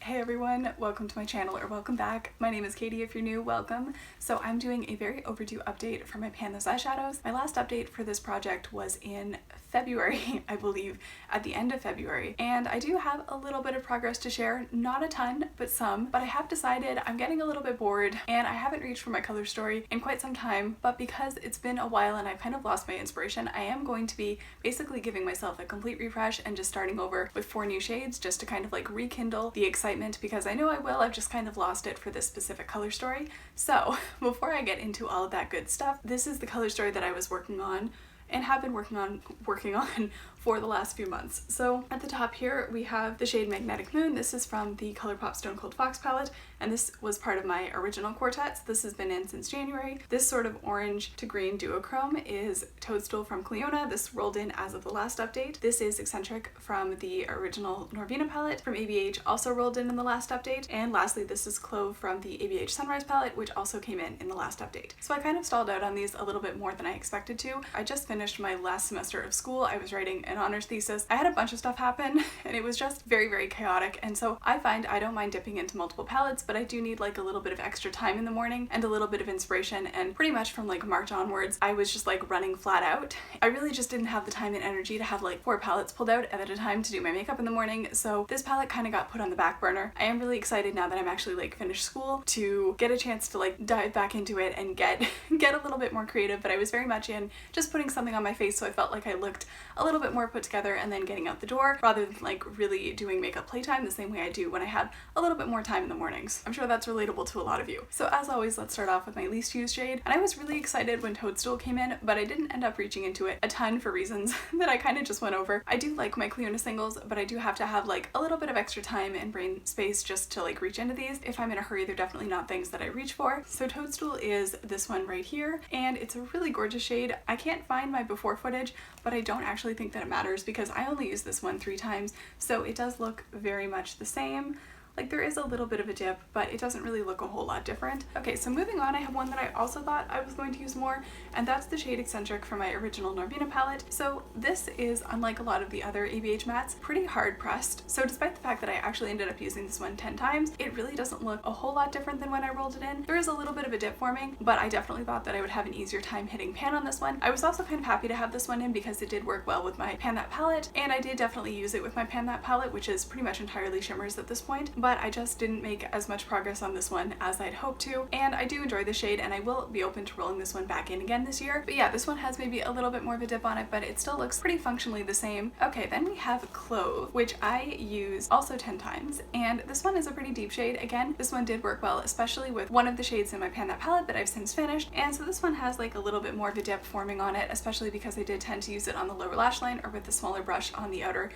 Hey everyone, welcome to my channel, or welcome back. My name is Katie. If you're new, welcome. So I'm doing a very overdue update for my Pan Those Eyeshadows. My last update for this project was in February, I believe, at the end of February. And I do have a little bit of progress to share, not a ton, but some. But I have decided I'm getting a little bit bored and I haven't reached for my color story in quite some time. But because it's been a while and I've kind of lost my inspiration, I am going to be basically giving myself a complete refresh and just starting over with 4 new shades just to kind of like rekindle the excitement, because I know I will. I've just kind of lost it for this specific color story. So before I get into all of that good stuff, this is the color story that I was working on and have been working on for the last few months. So at the top here we have the shade Magnetic Moon. This is from the Colourpop Stone Cold Fox palette, and this was part of my original quartet. So this has been in since January. This sort of orange to green duochrome is Toadstool from Cliona. This rolled in as of the last update. This is Eccentric from the original Norvina palette from ABH, also rolled in the last update. And lastly, this is Clove from the ABH Sunrise palette, which also came in the last update. So I kind of stalled out on these a little bit more than I expected to. I just finished my last semester of school. I was writing an honors thesis. I had a bunch of stuff happen and it was just very, very chaotic. And so I find I don't mind dipping into multiple palettes, but I do need like a little bit of extra time in the morning and a little bit of inspiration. And pretty much from like March onwards, I was just like running flat out. I really just didn't have the time and energy to have like 4 palettes pulled out at a time to do my makeup in the morning. So this palette kind of got put on the back burner. I am really excited now that I'm actually like finished school to get a chance to like dive back into it and get a little bit more creative. But I was very much in just putting something on my face so I felt like I looked a little bit more put together and then getting out the door, rather than like really doing makeup playtime the same way I do when I have a little bit more time in the mornings. I'm sure that's relatable to a lot of you. So as always, let's start off with my least used shade. And I was really excited when Toadstool came in, but I didn't end up reaching into it a ton for reasons that I kind of just went over. I do like my Cliona singles, but I do have to have like a little bit of extra time and brain space just to like reach into these. If I'm in a hurry, they're definitely not things that I reach for. So Toadstool is this one right here, and it's a really gorgeous shade. I can't find my before footage, but I don't actually think that it matters because I only used this one 3 times, so it does look very much the same. Like there is a little bit of a dip, but it doesn't really look a whole lot different. Okay, so moving on, I have one that I also thought I was going to use more, and that's the shade Eccentric from my original Norvina palette. So this is, unlike a lot of the other ABH mattes, pretty hard pressed. So despite the fact that I actually ended up using this one 10 times, it really doesn't look a whole lot different than when I rolled it in. There is a little bit of a dip forming, but I definitely thought that I would have an easier time hitting pan on this one. I was also kind of happy to have this one in because it did work well with my Pan That palette, and I did definitely use it with my Pan That palette, which is pretty much entirely shimmers at this point. But I just didn't make as much progress on this one as I'd hoped to, and I do enjoy the shade and I will be open to rolling this one back in again this year. But yeah, this one has maybe a little bit more of a dip on it, but it still looks pretty functionally the same. Okay, then we have Clove, which I used also 10 times, and this one is a pretty deep shade. Again, this one did work well, especially with one of the shades in my Pan That palette that I've since finished, and so this one has like a little bit more of a dip forming on it, especially because I did tend to use it on the lower lash line or with the smaller brush on the outer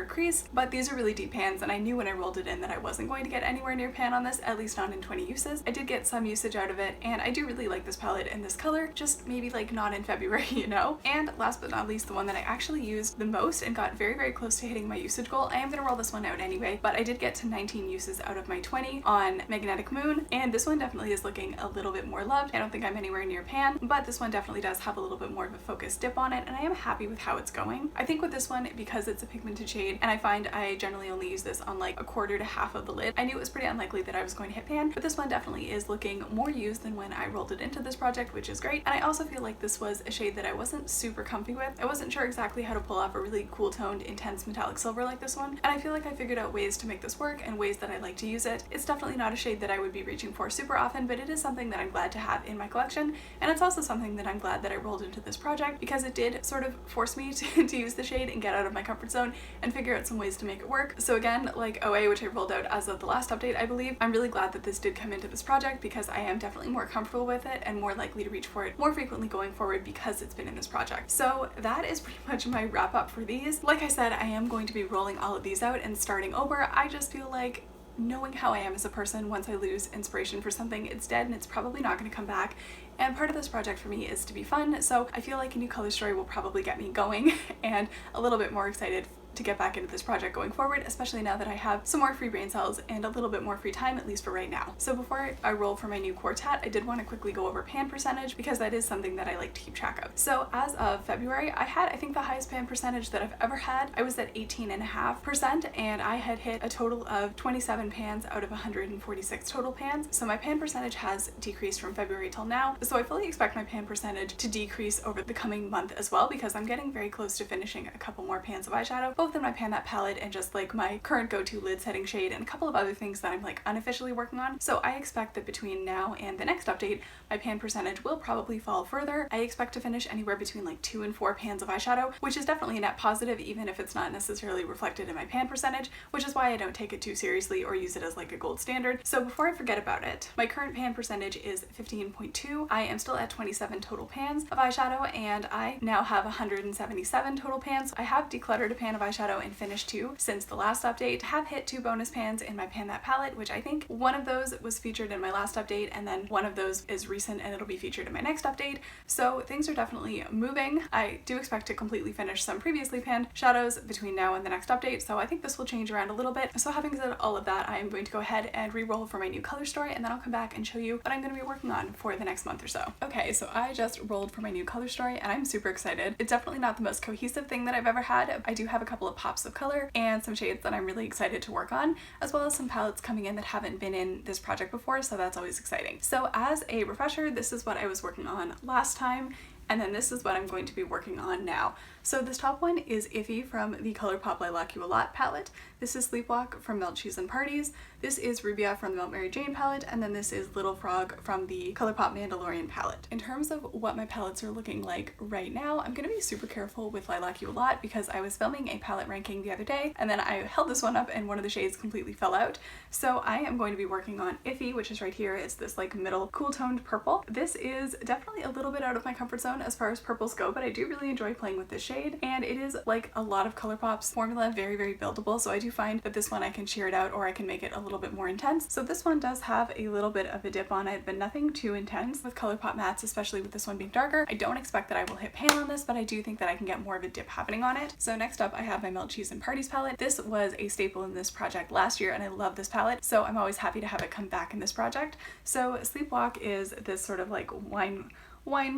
crease. But these are really deep pans, and I knew when I rolled it in that I wasn't going to get anywhere near pan on this, at least not in 20 uses. I did get some usage out of it, and I do really like this palette in this color, just maybe like not in February, you know? And last but not least, the one that I actually used the most and got very, very close to hitting my usage goal. I am gonna roll this one out anyway, but I did get to 19 uses out of my 20 on Magnetic Moon, and this one definitely is looking a little bit more loved. I don't think I'm anywhere near pan, but this one definitely does have a little bit more of a focused dip on it, and I am happy with how it's going. I think with this one, because it's a pigmented shade, and I find I generally only use this on like a quarter to half of the lid, I knew it was pretty unlikely that I was going to hit pan, but this one definitely is looking more used than when I rolled it into this project, which is great. And I also feel like this was a shade that I wasn't super comfy with. I wasn't sure exactly how to pull off a really cool toned intense metallic silver like this one, and I feel like I figured out ways to make this work and ways that I like to use it. It's definitely not a shade that I would be reaching for super often, but it is something that I'm glad to have in my collection, and it's also something that I'm glad that I rolled into this project because it did sort of force me to use the shade and get out of my comfort zone and figure out some ways to make it work. So again, like OA, which I rolled out as of the last update, I believe, I'm really glad that this did come into this project because I am definitely more comfortable with it and more likely to reach for it more frequently going forward because it's been in this project. So that is pretty much my wrap up for these. Like I said, I am going to be rolling all of these out and starting over. I just feel like, knowing how I am as a person, once I lose inspiration for something, it's dead and it's probably not going to come back. And part of this project for me is to be fun, so I feel like a new color story will probably get me going and a little bit more excited to get back into this project going forward, especially now that I have some more free brain cells and a little bit more free time, at least for right now. So before I roll for my new quartet, I did want to quickly go over pan percentage because that is something that I like to keep track of. So as of February, I had, I think, the highest pan percentage that I've ever had. I was at 18.5%, and I had hit a total of 27 pans out of 146 total pans. So my pan percentage has decreased from February till now. So I fully expect my pan percentage to decrease over the coming month as well, because I'm getting very close to finishing a couple more pans of eyeshadow, both in my Pan That palette and just like my current go-to lid setting shade and a couple of other things that I'm like unofficially working on. So I expect that between now and the next update, my pan percentage will probably fall further. I expect to finish anywhere between like 2 and 4 pans of eyeshadow, which is definitely a net positive, even if it's not necessarily reflected in my pan percentage, which is why I don't take it too seriously or use it as like a gold standard. So before I forget about it, my current pan percentage is 15.2. I am still at 27 total pans of eyeshadow, and I now have 177 total pans. I have decluttered a pan of eyeshadow and finished 2 since the last update. I have hit 2 bonus pans in my Pan That palette, which I think one of those was featured in my last update, and then one of those is recent and it'll be featured in my next update. So things are definitely moving. I do expect to completely finish some previously panned shadows between now and the next update, so I think this will change around a little bit. So having said all of that, I am going to go ahead and re-roll for my new color story, and then I'll come back and show you what I'm going to be working on for the next month or so. Okay, so I just rolled for my new color story and I'm super excited. It's definitely not the most cohesive thing that I've ever had. I do have a couple of pops of color and some shades that I'm really excited to work on, as well as some palettes coming in that haven't been in this project before, so that's always exciting. So as a refresher, this is what I was working on last time, and then this is what I'm going to be working on now. So this top one is Iffy from the Colourpop Lilac You a Lot palette. This is Sleepwalk from Melt Cheese and Parties. This is Rubia from the Melt Mary Jane palette, and then this is Little Frog from the Colourpop Mandalorian palette. In terms of what my palettes are looking like right now, I'm gonna be super careful with Lilac You a Lot because I was filming a palette ranking the other day, and then I held this one up and one of the shades completely fell out. So I am going to be working on Iffy, which is right here. It's this like middle cool toned purple. This is definitely a little bit out of my comfort zone as far as purples go, but I do really enjoy playing with this shade, and it is like a lot of Colourpop's formula, very, very buildable. So I do find that this one I can sheer it out or I can make it a little bit more intense. So this one does have a little bit of a dip on it, but nothing too intense. With Colourpop mattes, especially with this one being darker, I don't expect that I will hit pan on this, but I do think that I can get more of a dip happening on it. So next up I have my Melt Cheese and Parties palette. This was a staple in this project last year and I love this palette, so I'm always happy to have it come back in this project. So Sleepwalk is this sort of like wine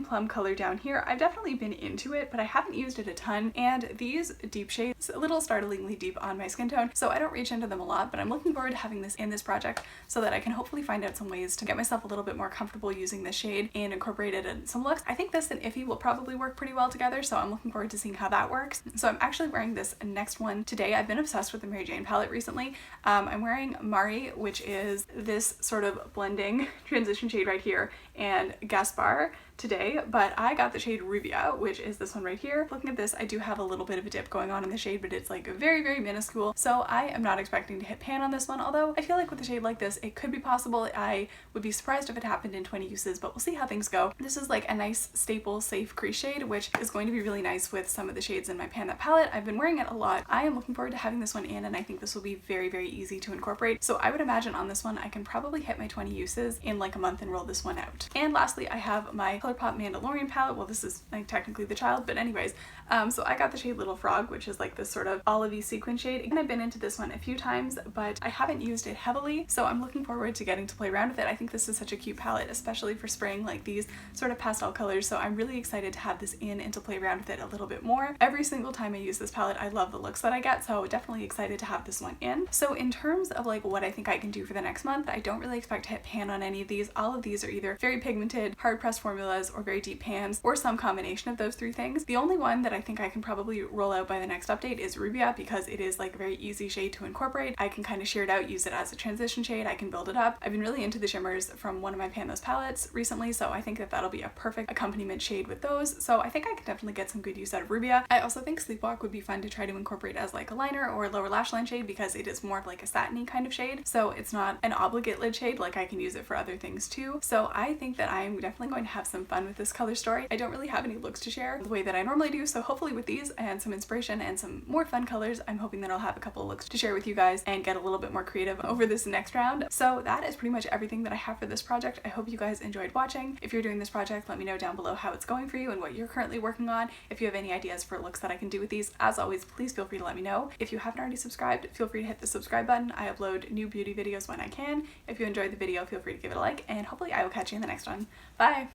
plum color down here. I've definitely been into it, but I haven't used it a ton, and these deep shades a little startlingly deep on my skin tone, so I don't reach into them a lot, but I'm looking forward to having this in this project so that I can hopefully find out some ways to get myself a little bit more comfortable using this shade and incorporate it in some looks. I think this and Iffy will probably work pretty well together, so I'm looking forward to seeing how that works. So I'm actually wearing this next one today. I've been obsessed with the Mary Jane palette recently. I'm wearing Mari, which is this sort of blending transition shade right here, and Gaspar today, but I got the shade Rubia, which is this one right here. Looking at this, I do have a little bit of a dip going on in the shade, but it's like very, very minuscule, so I am not expecting to hit pan on this one, although I feel like with a shade like this, it could be possible. I would be surprised if it happened in 20 uses, but we'll see how things go. This is like a nice staple safe crease shade, which is going to be really nice with some of the shades in my Pan That palette. I've been wearing it a lot. I am looking forward to having this one in, and I think this will be very, very easy to incorporate. So I would imagine on this one, I can probably hit my 20 uses in like a month and roll this one out. And lastly, I have my Colourpop Mandalorian palette. Well, this is like technically the child, but anyways, so I got the shade Little Frog, which is like this sort of olivey sequin shade, and I've been into this one a few times, but I haven't used it heavily, so I'm looking forward to getting to play around with it. I think this is such a cute palette, especially for spring, like these sort of pastel colors, so I'm really excited to have this in and to play around with it a little bit more. Every single time I use this palette, I love the looks that I get, so definitely excited to have this one in. So in terms of like what I think I can do for the next month, I don't really expect to hit pan on any of these. All of these are either very pigmented, hard pressed formulas, or very deep pans, or some combination of those three things. The only one that I think I can probably roll out by the next update is Rubia, because it is like a very easy shade to incorporate. I can kind of sheer it out, use it as a transition shade, I can build it up. I've been really into the shimmers from one of my Pan Those palettes recently, so I think that that'll be a perfect accompaniment shade with those. So I think I can definitely get some good use out of Rubia. I also think Sleepwalk would be fun to try to incorporate as like a liner or a lower lash line shade, because it is more of like a satiny kind of shade, so it's not an obligate lid shade, like I can use it for other things too. So I think that I'm definitely going to have some some fun with this color story. I don't really have any looks to share the way that I normally do, so hopefully with these and some inspiration and some more fun colors, I'm hoping that I'll have a couple of looks to share with you guys and get a little bit more creative over this next round. So that is pretty much everything that I have for this project. I hope you guys enjoyed watching. If you're doing this project, let me know down below how it's going for you and what you're currently working on. If you have any ideas for looks that I can do with these, as always, please feel free to let me know. If you haven't already subscribed, feel free to hit the subscribe button. I upload new beauty videos when I can. If you enjoyed the video, feel free to give it a like, and hopefully I will catch you in the next one. Bye!